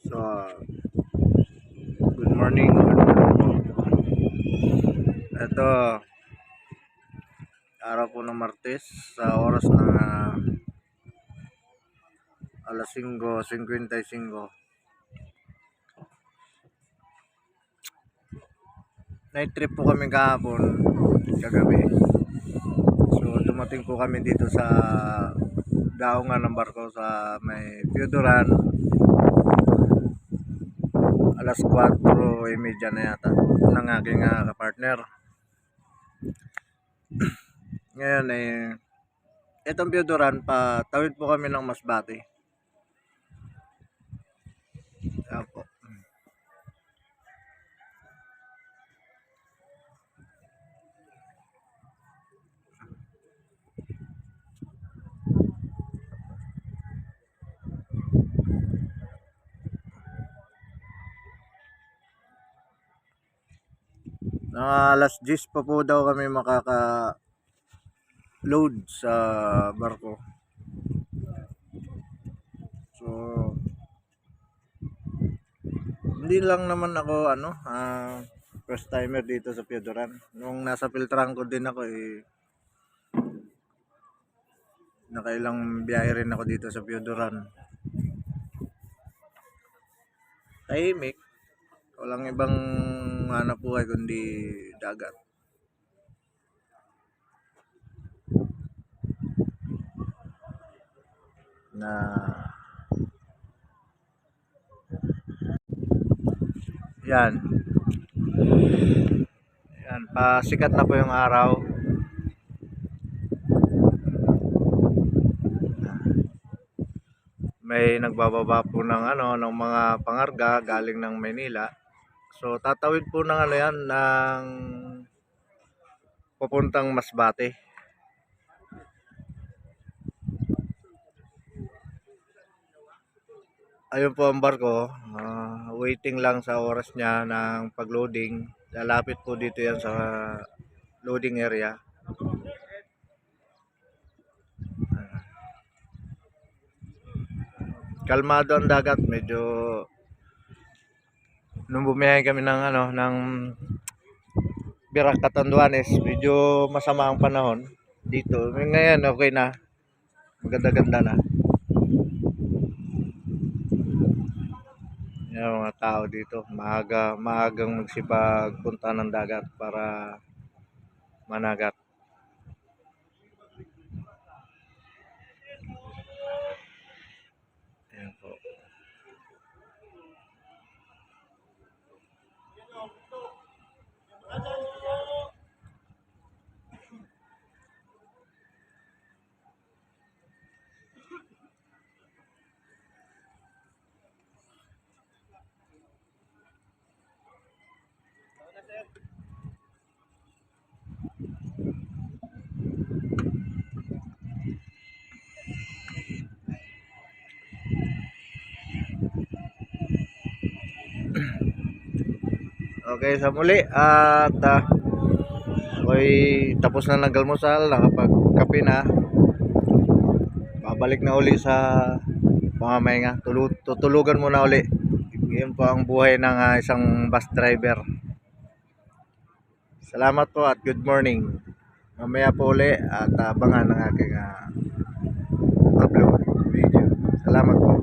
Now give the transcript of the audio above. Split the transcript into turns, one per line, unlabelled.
So, good morning. Good morning po. Ito, araw po ng Martes sa oras na alas 5:55. Night trip po kami kahapon, kagabi. So, dumating po kami dito sa daungan ng barko sa may Piodoran. Alas 4:30 na yata ng aking kapartner. Ngayon itong Piodoran, tawid po kami ng Masbate. Apo. Alas 10 pa po daw kami makaka-load sa barko. So, hindi lang naman ako first timer dito sa Piodoran. Nung nasa Piltrang ko din ako nakailang biyahe rin ako dito sa Piodoran. Tahimik. Walang ibang hanap buhay kundi dagat. Na yan. Yan, pasikat na po yung araw. May nagbababa po ng mga pangarga galing ng Maynila. So tatawid po ng yan ng papuntang Masbate. Ayun po ang barko, waiting lang sa oras niya ng pagloading. Lalapit po dito yan sa loading area. Kalmado ang dagat, medyo nung bumiyahe kami ng Birac Catanduanes, medyo masama ang panahon dito. Ngayon okay na, maganda-ganda na. Yung mga tao dito, maagang magsipag punta ng dagat para managat. Ayan po. Okay, sa muli at ako'y tapos na nag-almusal, nakapagkape na. Babalik na uli sa pamamahinga. Tutulugan muna uli. Yun po ang buhay ng isang bus driver. Salamat po at good morning. Mamaya po uli at abangan ng aking upload video. Salamat po.